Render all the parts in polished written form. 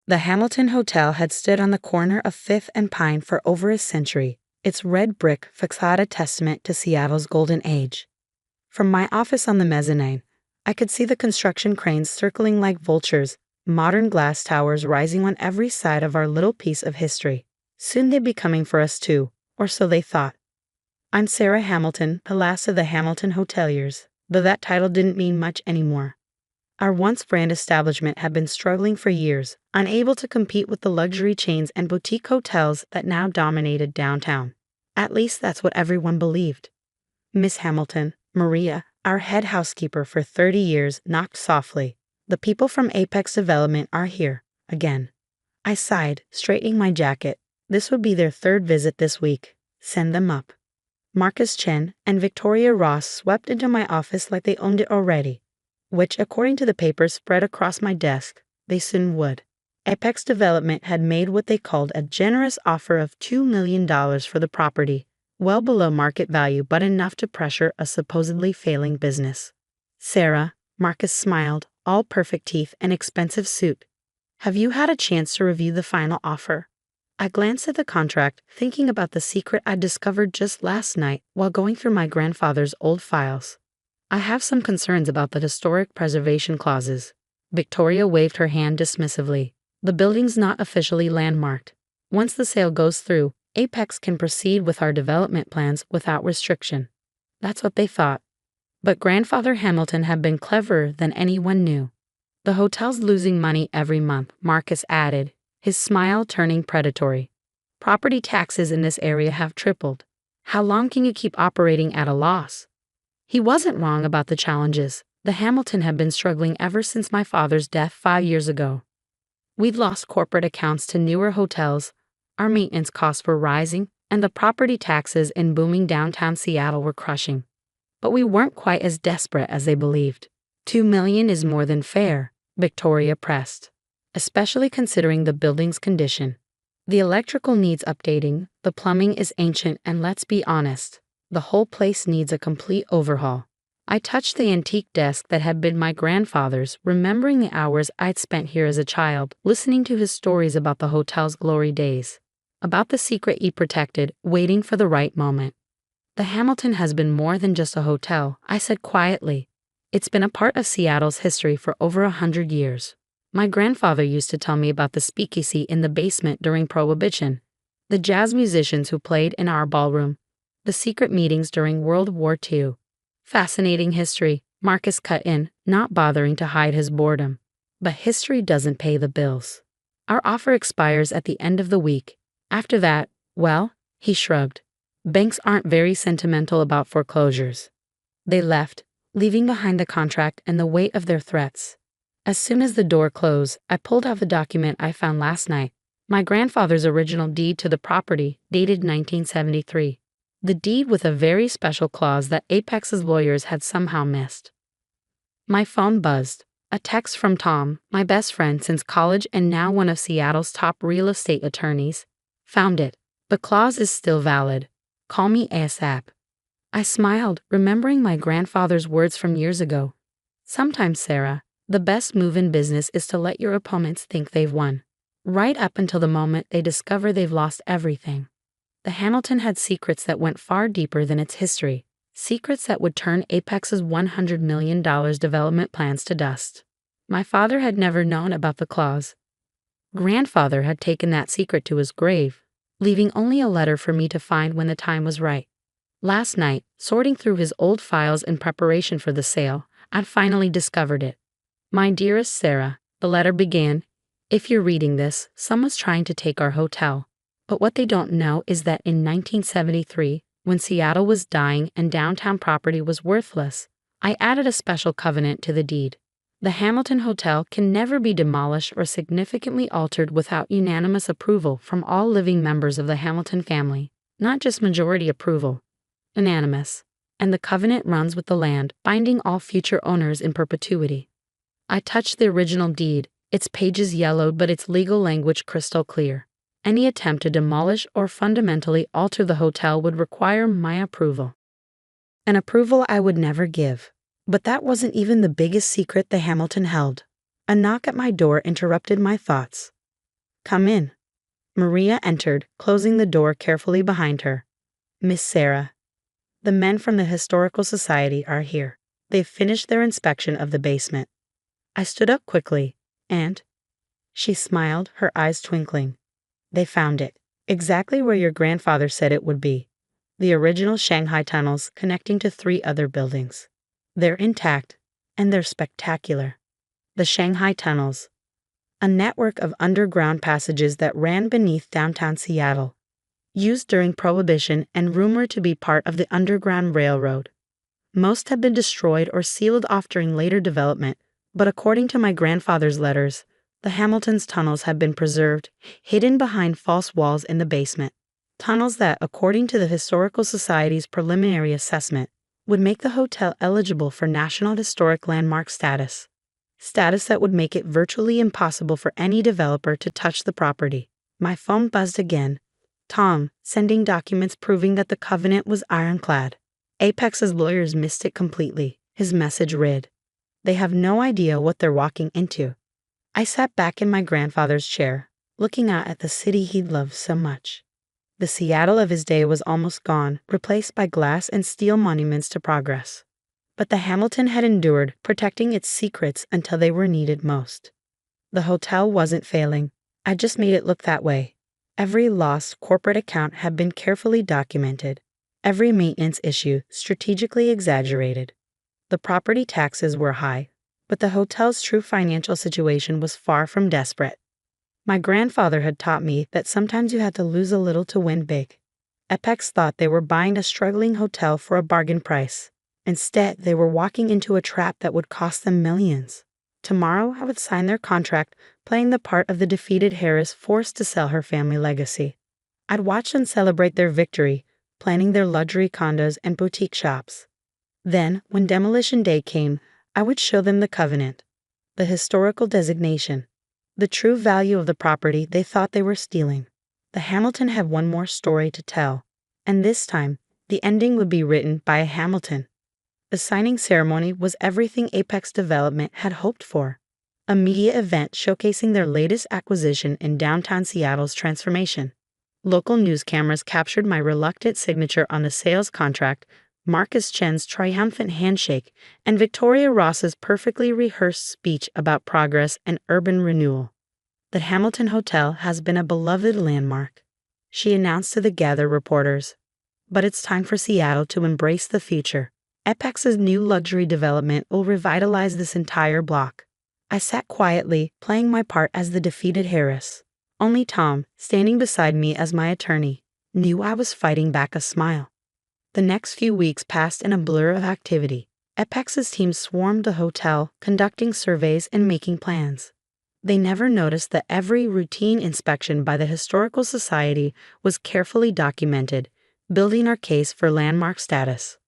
The Hamilton Hotel had stood on the corner of Fifth and Pine for over a century, its red brick facade a testament to Seattle's golden age. From my office on the mezzanine, I could see the construction cranes circling like vultures, modern glass towers rising on every side of our little piece of history. Soon they'd be coming for us too, or so they thought. I'm Sarah Hamilton, the last of the Hamilton hoteliers, though that title didn't mean much anymore. Our once brand establishment had been struggling for years, unable to compete with the luxury chains and boutique hotels that now dominated downtown. At least that's what everyone believed. Miss Hamilton, Maria, our head housekeeper for 30 years, knocked softly. The people from Apex Development are here, again. I sighed, straightening my jacket. This would be their third visit this week. Send them up. Marcus Chen and Victoria Ross swept into my office like they owned it already, which, according to the papers spread across my desk, they soon would. Apex Development had made what they called a generous offer of $2 million for the property, well below market value but enough to pressure a supposedly failing business. Sarah, Marcus smiled, all perfect teeth and expensive suit. Have you had a chance to review the final offer? I glanced at the contract, thinking about the secret I discovered just last night while going through my grandfather's old files. I have some concerns about the historic preservation clauses. Victoria waved her hand dismissively. The building's not officially landmarked. Once the sale goes through, Apex can proceed with our development plans without restriction. That's what they thought. But Grandfather Hamilton had been cleverer than anyone knew. The hotel's losing money every month, Marcus added, his smile turning predatory. Property taxes in this area have tripled. How long can you keep operating at a loss? He wasn't wrong about the challenges. The Hamilton had been struggling ever since my father's death 5 years ago. We'd lost corporate accounts to newer hotels, our maintenance costs were rising, and the property taxes in booming downtown Seattle were crushing. But we weren't quite as desperate as they believed. $2 million is more than fair, Victoria pressed, especially considering the building's condition. The electrical needs updating, the plumbing is ancient, and let's be honest, the whole place needs a complete overhaul. I touched the antique desk that had been my grandfather's, remembering the hours I'd spent here as a child, listening to his stories about the hotel's glory days, about the secret he protected, waiting for the right moment. The Hamilton has been more than just a hotel, I said quietly. It's been a part of Seattle's history for over 100 years. My grandfather used to tell me about the speakeasy in the basement during Prohibition, the jazz musicians who played in our ballroom, the secret meetings during World War II. Fascinating history, Marcus cut in, not bothering to hide his boredom. But history doesn't pay the bills. Our offer expires at the end of the week. After that, well, he shrugged. Banks aren't very sentimental about foreclosures. They left, leaving behind the contract and the weight of their threats. As soon as the door closed, I pulled out the document I found last night, my grandfather's original deed to the property, dated 1973. The deed with a very special clause that Apex's lawyers had somehow missed. My phone buzzed. A text from Tom, my best friend since college and now one of Seattle's top real estate attorneys. Found it. The clause is still valid. Call me ASAP. I smiled, remembering my grandfather's words from years ago. Sometimes, Sarah, the best move in business is to let your opponents think they've won, right up until the moment they discover they've lost everything. The Hamilton had secrets that went far deeper than its history, secrets that would turn Apex's $100 million development plans to dust. My father had never known about the clause. Grandfather had taken that secret to his grave, leaving only a letter for me to find when the time was right. Last night, sorting through his old files in preparation for the sale, I'd finally discovered it. My dearest Sarah, the letter began, if you're reading this, someone's trying to take our hotel. But what they don't know is that in 1973, when Seattle was dying and downtown property was worthless, I added a special covenant to the deed. The Hamilton Hotel can never be demolished or significantly altered without unanimous approval from all living members of the Hamilton family, not just majority approval, unanimous. And the covenant runs with the land, binding all future owners in perpetuity. I touched the original deed, its pages yellowed but its legal language crystal clear. Any attempt to demolish or fundamentally alter the hotel would require my approval. An approval I would never give. But that wasn't even the biggest secret the Hamilton held. A knock at my door interrupted my thoughts. Come in. Maria entered, closing the door carefully behind her. Miss Sarah, the men from the Historical Society are here. They've finished their inspection of the basement. I stood up quickly, and she smiled, her eyes twinkling. They found it, exactly where your grandfather said it would be. The original Shanghai tunnels connecting to 3 other buildings. They're intact, and they're spectacular. The Shanghai tunnels, a network of underground passages that ran beneath downtown Seattle, used during Prohibition and rumored to be part of the Underground Railroad. Most have been destroyed or sealed off during later development, but according to my grandfather's letters, the Hamilton's tunnels have been preserved, hidden behind false walls in the basement. Tunnels that, according to the Historical Society's preliminary assessment, would make the hotel eligible for National Historic Landmark status. Status that would make it virtually impossible for any developer to touch the property. My phone buzzed again. Tom, sending documents proving that the covenant was ironclad. Apex's lawyers missed it completely. His message read, "They have no idea what they're walking into." I sat back in my grandfather's chair, looking out at the city he'd loved so much. The Seattle of his day was almost gone, replaced by glass and steel monuments to progress. But the Hamilton had endured, protecting its secrets until they were needed most. The hotel wasn't failing. I just made it look that way. Every lost corporate account had been carefully documented. Every maintenance issue strategically exaggerated. The property taxes were high, but the hotel's true financial situation was far from desperate. My grandfather had taught me that sometimes you had to lose a little to win big. Apex thought they were buying a struggling hotel for a bargain price. Instead, they were walking into a trap that would cost them millions. Tomorrow, I would sign their contract, playing the part of the defeated heiress forced to sell her family legacy. I'd watch them celebrate their victory, planning their luxury condos and boutique shops. Then, when demolition day came, I would show them the covenant, the historical designation, the true value of the property they thought they were stealing. The Hamilton had one more story to tell, and this time, the ending would be written by a Hamilton. The signing ceremony was everything Apex Development had hoped for. A media event showcasing their latest acquisition in downtown Seattle's transformation. Local news cameras captured my reluctant signature on the sales contract, Marcus Chen's triumphant handshake, and Victoria Ross's perfectly rehearsed speech about progress and urban renewal. The Hamilton Hotel has been a beloved landmark, she announced to the gathered reporters. But it's time for Seattle to embrace the future. Apex's new luxury development will revitalize this entire block. I sat quietly, playing my part as the defeated heiress. Only Tom, standing beside me as my attorney, knew I was fighting back a smile. The next few weeks passed in a blur of activity. Apex's team swarmed the hotel, conducting surveys and making plans. They never noticed that every routine inspection by the Historical Society was carefully documented, building our case for landmark status.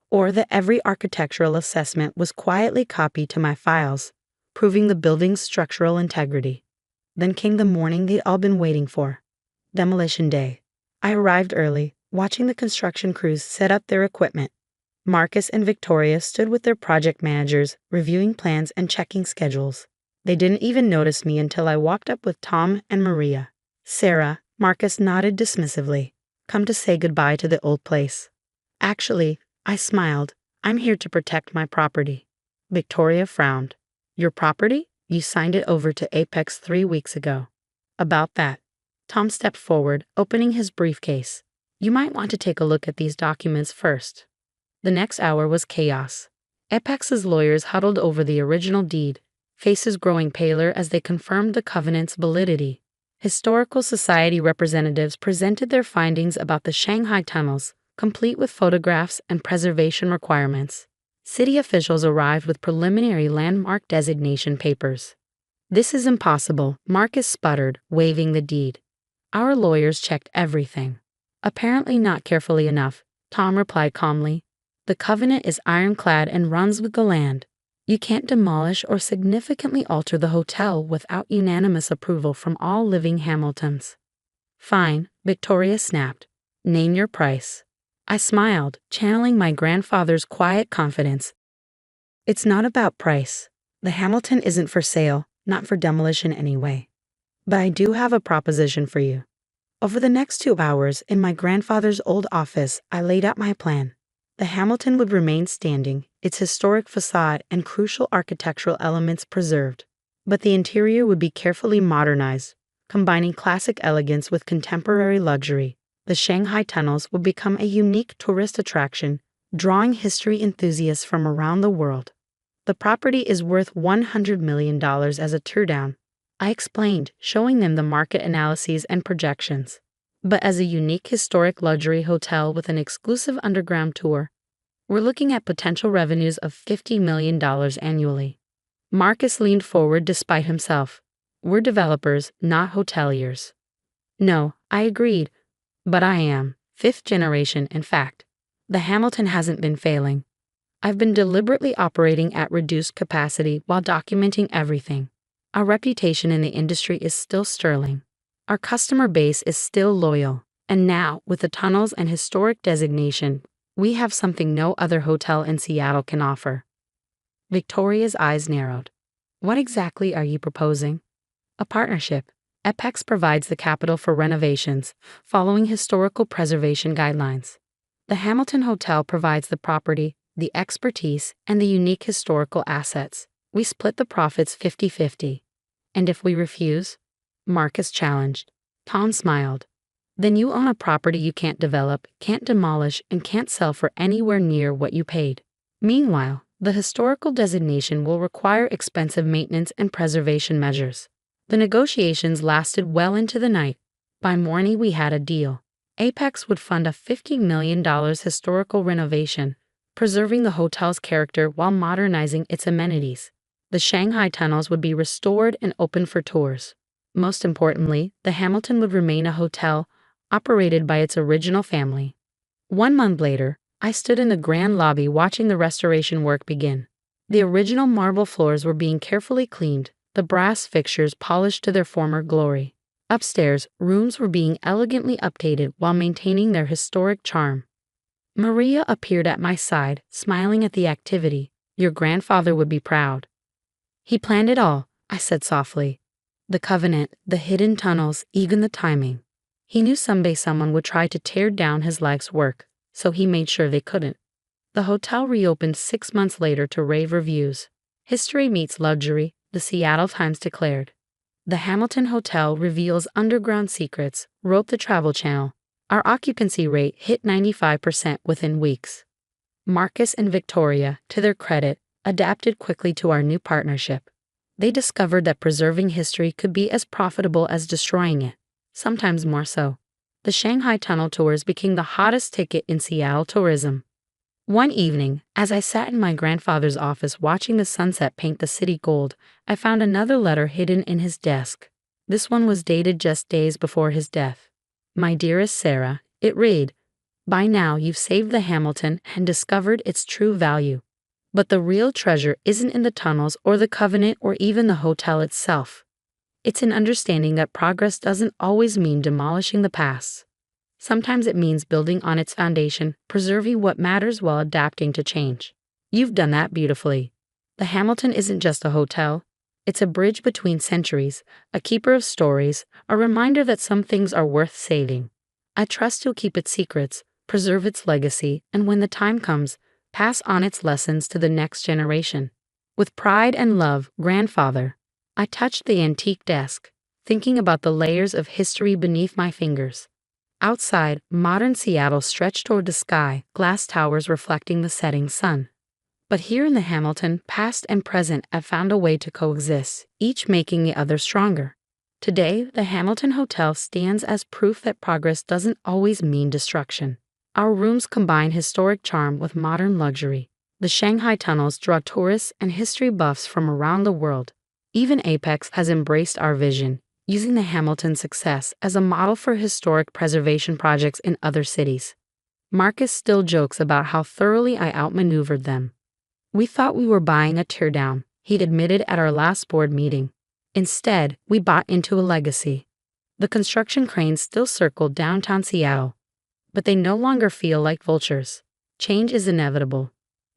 Or that every architectural assessment was quietly copied to my files, proving the building's structural integrity. Then came the morning they'd all been waiting for, demolition day. I arrived early, watching the construction crews set up their equipment. Marcus and Victoria stood with their project managers, reviewing plans and checking schedules. They didn't even notice me until I walked up with Tom and Maria. "Sarah," Marcus nodded dismissively. "Come to say goodbye to the old place." "Actually," I smiled, "I'm here to protect my property." Victoria frowned. "Your property? You signed it over to Apex 3 weeks ago." "About that." Tom stepped forward, opening his briefcase. "You might want to take a look at these documents first." The next hour was chaos. Apex's lawyers huddled over the original deed, faces growing paler as they confirmed the covenant's validity. Historical Society representatives presented their findings about the Shanghai tunnels, complete with photographs and preservation requirements. City officials arrived with preliminary landmark designation papers. "This is impossible," Marcus sputtered, waving the deed. "Our lawyers checked everything." "Apparently not carefully enough," Tom replied calmly. "The covenant is ironclad and runs with the land. You can't demolish or significantly alter the hotel without unanimous approval from all living Hamiltons." "Fine," Victoria snapped. "Name your price." I smiled, channeling my grandfather's quiet confidence. "It's not about price. The Hamilton isn't for sale, not for demolition anyway. But I do have a proposition for you. Over the next 2 hours, in my grandfather's old office, I laid out my plan. The Hamilton would remain standing, its historic facade and crucial architectural elements preserved. But the interior would be carefully modernized, combining classic elegance with contemporary luxury. The Shanghai tunnels would become a unique tourist attraction, drawing history enthusiasts from around the world. The property is worth $100 million as a teardown, I explained, showing them the market analyses and projections. But as a unique historic luxury hotel with an exclusive underground tour, we're looking at potential revenues of $50 million annually. Marcus leaned forward despite himself. We're developers, not hoteliers. No, I agreed. But I am, fifth generation, in fact. The Hamilton hasn't been failing. I've been deliberately operating at reduced capacity while documenting everything. Our reputation in the industry is still sterling. Our customer base is still loyal. And now, with the tunnels and historic designation, we have something no other hotel in Seattle can offer. Victoria's eyes narrowed. What exactly are you proposing? A partnership. Apex provides the capital for renovations, following historical preservation guidelines. The Hamilton Hotel provides the property, the expertise, and the unique historical assets. We split the profits 50-50. And if we refuse? Marcus challenged. Tom smiled. Then you own a property you can't develop, can't demolish, and can't sell for anywhere near what you paid. Meanwhile, the historical designation will require expensive maintenance and preservation measures. The negotiations lasted well into the night. By morning we had a deal. Apex would fund a $50 million historical renovation, preserving the hotel's character while modernizing its amenities. The Shanghai tunnels would be restored and open for tours. Most importantly, the Hamilton would remain a hotel operated by its original family. 1 month later, I stood in the grand lobby watching the restoration work begin. The original marble floors were being carefully cleaned, the brass fixtures polished to their former glory. Upstairs, rooms were being elegantly updated while maintaining their historic charm. Maria appeared at my side, smiling at the activity. Your grandfather would be proud. He planned it all, I said softly. The covenant, the hidden tunnels, even the timing. He knew someday someone would try to tear down his life's work, so he made sure they couldn't. The hotel reopened 6 months later to rave reviews. History meets luxury, the Seattle Times declared. The Hamilton Hotel reveals underground secrets, wrote the Travel Channel. Our occupancy rate hit 95% within weeks. Marcus and Victoria, to their credit, adapted quickly to our new partnership. They discovered that preserving history could be as profitable as destroying it, sometimes more so. The Shanghai Tunnel tours became the hottest ticket in Seattle tourism. One evening, as I sat in my grandfather's office watching the sunset paint the city gold, I found another letter hidden in his desk. This one was dated just days before his death. My dearest Sarah, it read, by now you've saved the Hamilton and discovered its true value. But the real treasure isn't in the tunnels or the covenant or even the hotel itself. It's in understanding that progress doesn't always mean demolishing the past. Sometimes it means building on its foundation, preserving what matters while adapting to change. You've done that beautifully. The Hamilton isn't just a hotel. It's a bridge between centuries, a keeper of stories, a reminder that some things are worth saving. I trust you'll keep its secrets, preserve its legacy, and when the time comes, pass on its lessons to the next generation. With pride and love, grandfather. I touched the antique desk, thinking about the layers of history beneath my fingers. Outside, modern Seattle stretched toward the sky, glass towers reflecting the setting sun. But here in the Hamilton, past and present have found a way to coexist, each making the other stronger. Today, the Hamilton Hotel stands as proof that progress doesn't always mean destruction. Our rooms combine historic charm with modern luxury. The Shanghai tunnels draw tourists and history buffs from around the world. Even Apex has embraced our vision, using the Hamilton success as a model for historic preservation projects in other cities. Marcus still jokes about how thoroughly I outmaneuvered them. We thought we were buying a teardown, he'd admitted at our last board meeting. Instead, we bought into a legacy. The construction cranes still circle downtown Seattle, but they no longer feel like vultures. Change is inevitable.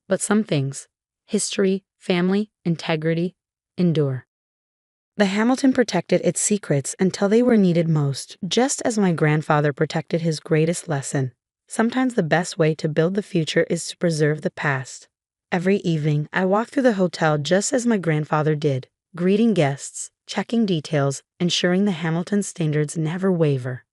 But some things, history, family, integrity, endure. The Hamilton protected its secrets until they were needed most, just as my grandfather protected his greatest lesson. Sometimes the best way to build the future is to preserve the past. Every evening, I walk through the hotel just as my grandfather did, greeting guests, checking details, ensuring the Hamilton standards never waver.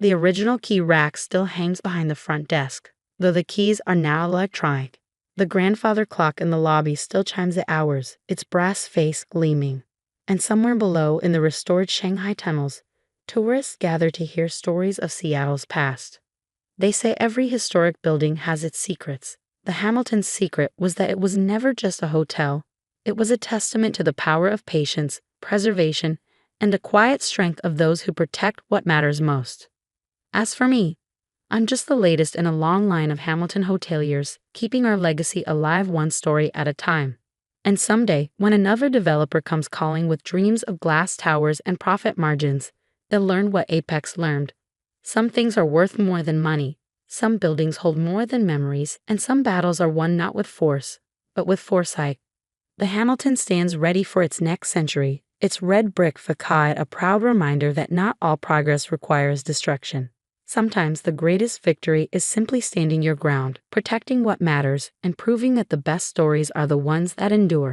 The original key rack still hangs behind the front desk, though the keys are now electronic. The grandfather clock in the lobby still chimes the hours, its brass face gleaming. And somewhere below, in the restored Shanghai tunnels, tourists gather to hear stories of Seattle's past. They say every historic building has its secrets. The Hamilton's secret was that it was never just a hotel. It was a testament to the power of patience, preservation, and the quiet strength of those who protect what matters most. As for me, I'm just the latest in a long line of Hamilton hoteliers, keeping our legacy alive one story at a time. And someday, when another developer comes calling with dreams of glass towers and profit margins, they'll learn what Apex learned. Some things are worth more than money, some buildings hold more than memories, and some battles are won not with force, but with foresight. The Hamilton stands ready for its next century, its red brick facade a proud reminder that not all progress requires destruction. Sometimes the greatest victory is simply standing your ground, protecting what matters, and proving that the best stories are the ones that endure.